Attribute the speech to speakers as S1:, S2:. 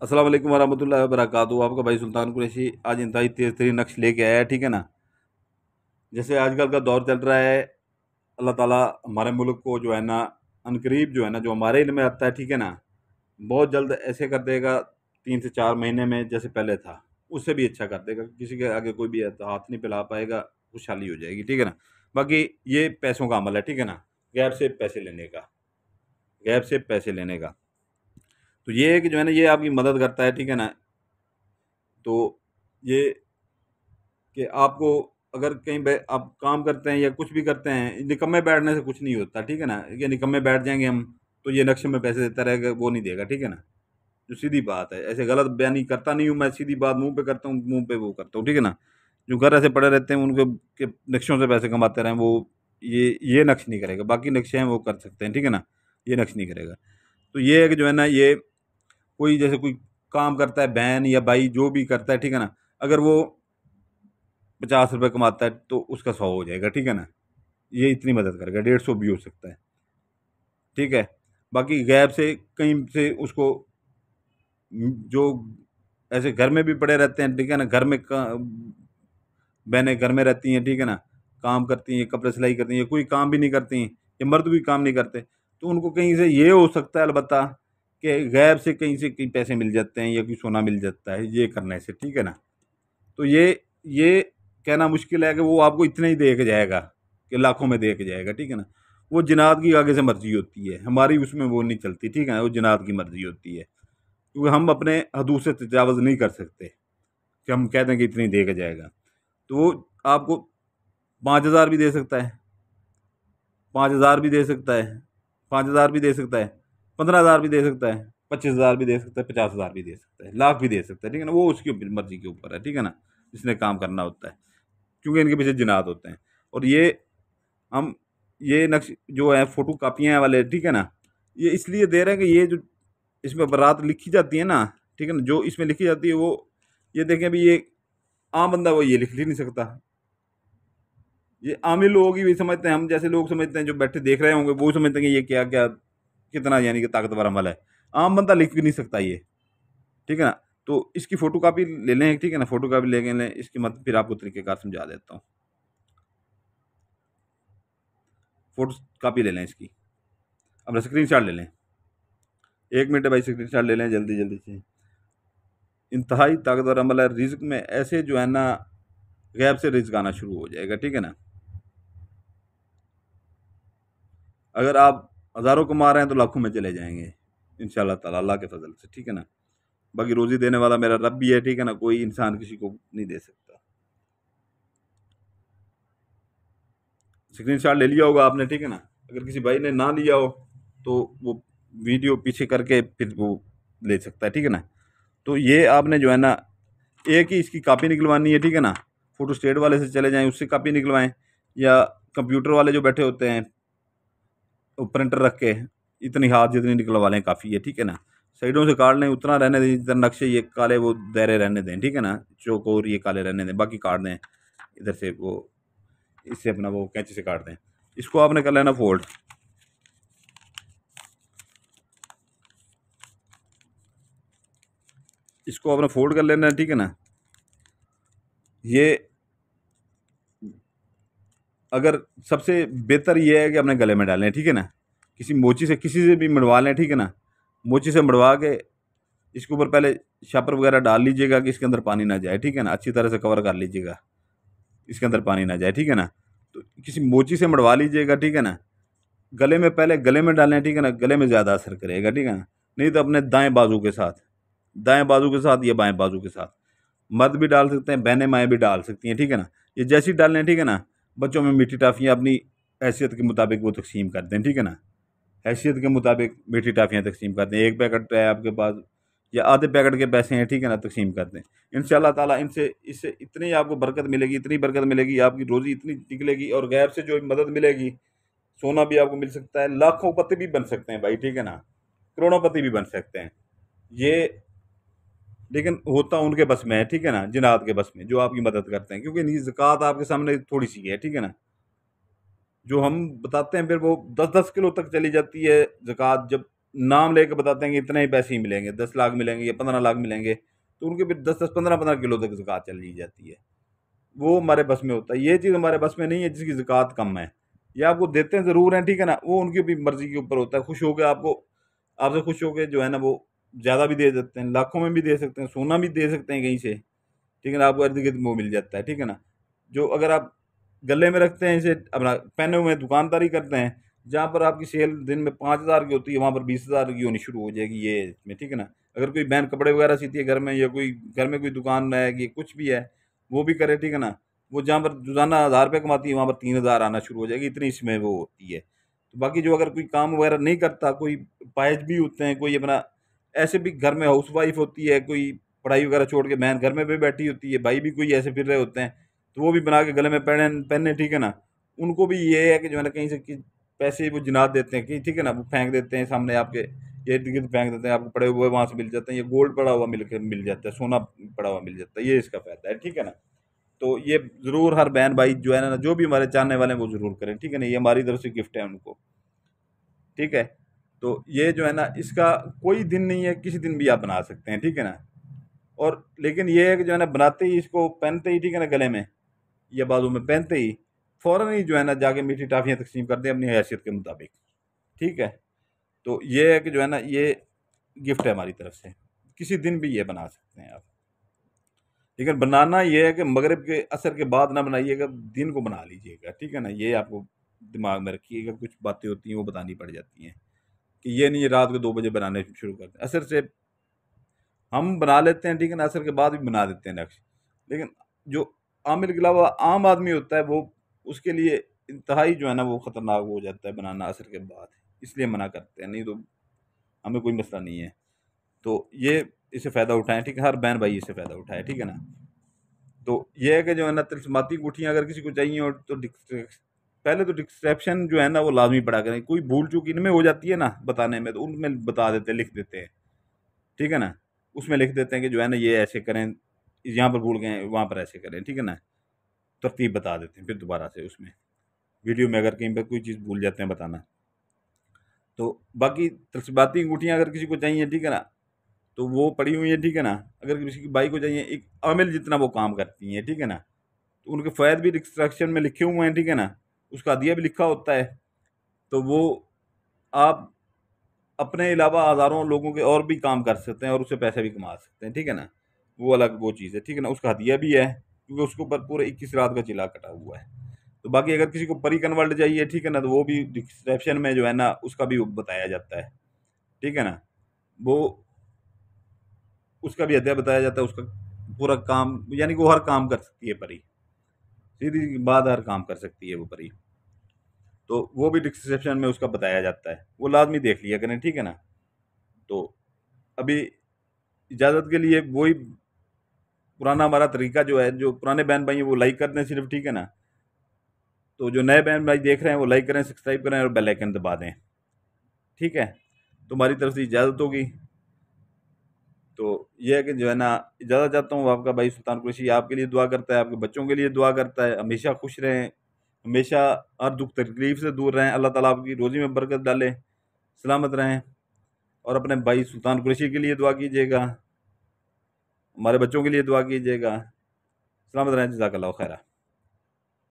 S1: अस्सलाम वालेकुम वरहमतुल्लाहि वबरकातुहू। आपका भाई सुल्तान कुरैशी आज इंतहाई तेज़ तरीन नक्श लेके आया है, ठीक है ना। जैसे आजकल का दौर चल रहा है, अल्लाह ताला हमारे मुल्क को जो है ना अनकरीब जो है ना जो हमारे इल्म में आता है, ठीक है ना, बहुत जल्द ऐसे कर देगा 3 से 4 महीने में जैसे पहले था, उससे भी अच्छा कर देगा। किसी के आगे कोई भी हाथ नहीं फैला पाएगा, खुशहाली हो जाएगी, ठीक है ना। बाकी ये पैसों का अमल है, ठीक है ना, गैब से पैसे लेने का, गैब से पैसे लेने का। तो ये है कि जो है ना ये आपकी मदद करता है, ठीक है ना। तो ये कि आपको अगर कहीं आप काम करते हैं या कुछ भी करते हैं, निकम्मे बैठने से कुछ नहीं होता, ठीक है ना। ये निकम्मे बैठ जाएंगे हम तो ये नक्शे में पैसे देता रहेगा, वो नहीं देगा, ठीक है ना। जो सीधी बात है, ऐसे गलत बयानी करता नहीं हूँ मैं, सीधी बात मुंह पे करता हूँ, मुंह पे वो करता हूँ, ठीक है ना। जो घर ऐसे पड़े रहते हैं उनके के नक्शों से पैसे कमाते रहें, वो ये नक्श नहीं करेगा। बाकी नक्शे हैं वो कर सकते हैं, ठीक है ना, ये नक्श नहीं करेगा। तो ये है कि जो है ना ये कोई जैसे कोई काम करता है, बहन या भाई जो भी करता है, ठीक है ना, अगर वो 50 रुपये कमाता है तो उसका 100 हो जाएगा, ठीक है ना। ये इतनी मदद करेगा, 150 भी हो सकता है, ठीक है। बाकी गैब से कहीं से उसको जो ऐसे घर में भी पड़े रहते हैं, ठीक है ना, घर में बहनें घर में रहती हैं, ठीक है ना, काम करती हैं, कपड़े सिलाई करती हैं, कोई काम भी नहीं करती, या मर्द भी काम नहीं करते, तो उनको कहीं से ये हो सकता है अलबत्ता कि गैब से कहीं पैसे मिल जाते हैं या कोई सोना मिल जाता है ये करने से, ठीक है ना। तो ये कहना मुश्किल है कि वो आपको इतने ही दे के जाएगा कि लाखों में दे के जाएगा, ठीक है ना। वो जिनात की आगे से मर्जी होती है, हमारी उसमें वो नहीं चलती, ठीक है ना, वो जिनात की मर्जी होती है, क्योंकि हम अपने हदूद से तजावज़ नहीं कर सकते कि हम कह दें कि इतनी दे के जाएगा। तो वो आपको 5,000 भी दे सकता है, 5,000 भी दे सकता है, 5,000 भी दे सकता है, 15,000 भी दे सकता है, 25,000 भी दे सकता है, 50,000 भी दे सकता है, लाख भी दे सकता है, ठीक है ना। वो उसकी मर्जी के ऊपर है, ठीक है ना, जिसने काम करना होता है, क्योंकि इनके पीछे जिनात होते हैं। और हम ये नक्श जो है फ़ोटो कापियाँ वाले, ठीक है ना, ये इसलिए दे रहे हैं कि ये जो इसमें बारात लिखी जाती है ना, ठीक है ना, जो इसमें लिखी जाती है वो ये देखें अभी ये आम बंदा वो ये लिख ही नहीं सकता। ये आम ही लोग ही भी समझते हैं, हम जैसे लोग समझते हैं, जो बैठे देख रहे होंगे वो समझते हैं कि ये क्या क्या कितना यानी कि ताकतवर अमल है। आम बंदा लिख भी नहीं सकता ये, ठीक है ना। तो इसकी फ़ोटो कापी ले लें, ठीक है ना, फ़ोटो कापी लेके लें, इसकी मत फिर आपको तरीक़ेकार समझा देता हूँ। फ़ोटो कापी ले लें इसकी, अपना स्क्रीनशॉट ले लें। 1 मिनट है भाई, स्क्रीनशॉट ले लें जल्दी जल्दी से। इंतहाई ताकतवर अमल है, रिज़्क में ऐसे जो है ना गैब से रिज़्क आना शुरू हो जाएगा, ठीक है ना। अगर आप हज़ारों कमा रहे हैं तो लाखों में चले जाएँगे इंशाअल्लाह ताला, अल्लाह के फ़ज़ल से, ठीक है ना। बाकी रोज़ी देने वाला मेरा रब भी है, ठीक है ना, कोई इंसान किसी को नहीं दे सकता। स्क्रीनशॉट ले लिया होगा आपने, ठीक है ना। अगर किसी भाई ने ना लिया हो तो वो वीडियो पीछे करके फिर वो ले सकता है, ठीक है ना। तो ये आपने जो है ना एक ही इसकी कॉपी निकलवानी है, ठीक है ना। फ़ोटो स्टेट वाले से चले जाएँ, उससे कॉपी निकलवाएँ, या कंप्यूटर वाले जो बैठे होते हैं वो प्रिंटर रख के इतनी हाथ जितनी निकलवा लें काफ़ी है, ठीक है ना। साइडों से काट लें, उतना रहने दें जितना नक्शे ये काले वो दायरे रहने दें, ठीक है ना। चौकोर ये काले रहने दें, बाकी काट दें इधर से वो इससे अपना वो कैंची से काट दें। इसको आपने कर लेना फोल्ड। इसको आपने फोल्ड कर लेना है, ठीक है ना। ये अगर सबसे बेहतर ये है कि अपने गले में डालें, ठीक है ना। किसी मोची से किसी से भी मड़वा लें, ठीक है ना। मोची से मड़वा के इसके ऊपर पहले शापर वगैरह डाल लीजिएगा कि इसके अंदर पानी ना जाए, ठीक है ना। अच्छी तरह से कवर कर लीजिएगा, इसके अंदर पानी ना जाए, ठीक है ना। तो किसी मोची से मड़वा लीजिएगा, ठीक है ना। गले में पहले गले में डालें, ठीक है ना, गले में ज़्यादा असर करेगा, ठीक है ना। नहीं तो अपने दाएं बाजू के साथ या बाएं बाजू के साथ, मर्द भी डाल सकते हैं, बहनें माएँ भी डाल सकती हैं, ठीक है ना। ये जैसी डालें, ठीक है ना। बच्चों में मीठी टाफ़ियाँ अपनी हैसियत के मुताबिक वो तक़सीम कर दें, ठीक है ना। हैसियत के मुताबिक मीठी टाफ़ियाँ तक़सीम कर दें। 1 पैकेट है आपके पास या आधे पैकेट के पैसे हैं, ठीक है ना, तक़सीम कर दें। इंशाअल्लाह ताला इनसे इससे इतनी आपको बरकत मिलेगी, इतनी बरकत मिलेगी, आपकी रोज़ी इतनी निकलेगी और गैब से जो मदद मिलेगी, सोना भी आपको मिल सकता है, लाखोंपति भी बन सकते हैं भाई, ठीक है ना, करोड़ोंपति भी बन सकते हैं। ये लेकिन होता उनके बस में है, ठीक है ना, जिन्नात के बस में, जो आपकी मदद करते हैं, क्योंकि ये ज़कात आपके सामने थोड़ी-सी है, ठीक है ना। जो हम बताते हैं फिर वो 10-10 किलो तक चली जाती है ज़कात, जब नाम लेके बताते हैं कि इतने ही पैसे ही मिलेंगे, 10 लाख मिलेंगे या 15 लाख मिलेंगे, तो उनके फिर 10-10 15-15 किलो तक ज़कात चल दी जाती है। वो हमारे बस में होता है। ये चीज़ हमारे बस में नहीं है जिसकी ज़कात कम है। ये आपको देते हैं ज़रूर हैं, ठीक है ना? वो उनकी भी मर्ज़ी के ऊपर होता है। खुश होके आपको आपसे खुश होके जो है ना वो ज़्यादा भी दे देते हैं, लाखों में भी दे सकते हैं, सोना भी दे सकते हैं कहीं से, ठीक है ना? आपको इर्द-गिर्द वो मिल जाता है, ठीक है ना? जो अगर आप गले में रखते हैं इसे अपना पहने हुए दुकानदारी करते हैं, जहाँ पर आपकी सेल दिन में 5,000 की होती है, वहाँ पर 20,000 की होनी शुरू हो जाएगी ये इसमें, ठीक है ना? अगर कोई बहन कपड़े वगैरह सीती है घर में या कोई घर में कोई दुकान है कि कुछ भी है, वो भी करे, ठीक है ना? वो जहाँ पर रोज़ाना 1,000 रुपए कमाती है, वहाँ पर 3,000 आना शुरू हो जाएगी, इतनी इसमें वो होती है। तो बाकी जो अगर कोई काम वगैरह नहीं करता, कोई अपाहिज भी होते हैं, कोई अपना ऐसे भी घर में हाउसवाइफ़ होती है, कोई पढ़ाई वगैरह छोड़ के बहन घर में भी बैठी होती है, भाई भी कोई ऐसे फिर रहे होते हैं, तो वो भी बना के गले में पहने, ठीक है ना? उनको भी ये है कि जो है ना कहीं से कि पैसे वो जिनात देते हैं कि ठीक है ना, वो फेंक देते हैं सामने आपके, ये इर्द-गिर्द फेंक देते हैं, आपको पड़े हुए वहाँ से मिल जाते हैं, ये गोल्ड पड़ा हुआ मिल जाता है, सोना पड़ा हुआ मिल जाता है, ये इसका फ़ायदा है, ठीक है ना? तो ये ज़रूर हर बहन भाई जो है ना, जो भी हमारे चाहने वाले हैं वो ज़रूर करें, ठीक है ना? ये हमारी तरफ से गिफ्ट है उनको, ठीक है? तो ये जो है ना, इसका कोई दिन नहीं है, किसी दिन भी आप बना सकते हैं, ठीक है ना? और लेकिन ये है कि जो है ना, बनाते ही इसको पहनते ही, ठीक है ना, गले में या बाजू में पहनते ही फ़ौरन ही जो है ना जाके मीठी टॉफ़ियाँ तक़सीम कर दें अपनी हैसियत के मुताबिक, ठीक है? तो ये है कि जो है ना ये गिफ्ट है हमारी तरफ से, किसी दिन भी ये बना सकते हैं आप। लेकिन बनाना ये है कि मगरिब के असर के बाद ना बनाइएगा, दिन को बना लीजिएगा, ठीक है ना? ये आपको दिमाग में रखिएगा, कुछ बातें होती हैं वो बतानी पड़ जाती हैं, कि ये नहीं है रात को 2 बजे बनाने शुरू कर दें। असर से हम बना लेते हैं, ठीक है ना? असर के बाद भी बना देते हैं नक्श। लेकिन जो आमिल के अलावा आम आदमी होता है वो उसके लिए इंतहाई जो है ना वो ख़तरनाक हो जाता है बनाना असर के बाद। इसलिए मना करते हैं, नहीं तो हमें कोई मसला नहीं है। तो ये इससे फ़ायदा उठाएँ, ठीक है? हर बहन भाई इससे फ़ायदा उठाए, ठीक है ना? तो ये है कि जो है ना तिल्स्माती अंगूठियाँ अगर किसी को चाहिए हो तो पहले तो डिस्क्रिप्शन जो है ना वो लाज़मी पढ़ा करें। कोई भूल-चूक इनमें हो जाती है ना बताने में, तो उनमें बता देते हैं, लिख देते हैं, ठीक है ना? उसमें लिख देते हैं कि जो है ना ये ऐसे करें, यहाँ पर भूल गए हैं, वहाँ पर ऐसे करें, ठीक है ना? तरतीब बता देते हैं फिर दोबारा से उसमें, वीडियो में अगर कहीं पे कोई चीज़ भूल जाते हैं बताना। तो बाकी तिल्स्माती अंगूठियाँ अगर किसी को चाहिए, ठीक है ना? तो वो पड़ी हुई हैं, ठीक है ना? अगर किसी की बाई को चाहिए, एक आमिल जितना वो काम करती हैं, ठीक है ना? तो उनके फ़वाइद भी इंस्ट्रक्शन में लिखे हुए हैं, ठीक है ना? उसका हदिया भी लिखा होता है, तो वो आप अपने अलावा हज़ारों लोगों के और भी काम कर सकते हैं और उससे पैसे भी कमा सकते हैं, ठीक है ना? वो अलग वो चीज़ है, ठीक है ना? उसका हदिया भी है, क्योंकि उसके ऊपर पूरे 21 रात का चिला कटा हुआ है। तो बाकी अगर किसी को परी कन्वर्ट चाहिए, ठीक है ना? तो वो भी डिस्क्रिप्शन में जो है ना उसका भी बताया जाता है, ठीक है ना? वो उसका भी हदिया बताया जाता है, उसका पूरा काम यानी कि वो हर काम कर सकती है परी, सीधी सी बात, हर काम कर सकती है वो परी। तो वो भी डिस्क्रिप्शन में उसका बताया जाता है, वो लाज़मी देख लिया करें, ठीक है ना? तो अभी इजाज़त के लिए वही पुराना हमारा तरीका जो है, जो पुराने बहन भाई हैं वो लाइक कर दें सिर्फ़, ठीक है ना? तो जो नए बहन भाई देख रहे हैं वो लाइक करें, सब्सक्राइब करें और बेल आइकन दबा दें, ठीक है? तो हमारी तरफ से इजाज़त होगी। तो ये है कि जो है ना इजाज़त चाहता हूँ, आपका भाई सुल्तान कुरैशी आपके लिए दुआ करता है, आपके बच्चों के लिए दुआ करता है, हमेशा खुश रहें, हमेशा हर दुःख तकलीफ़ से दूर रहें, अल्लाह ताला आपकी रोज़ी में बरकत डाले, सलामत रहें और अपने भाई सुल्तान कुरैशी के लिए दुआ कीजिएगा, हमारे बच्चों के लिए दुआ कीजिएगा। सलामत रहें, जज़ाकल्लाहु खैरा।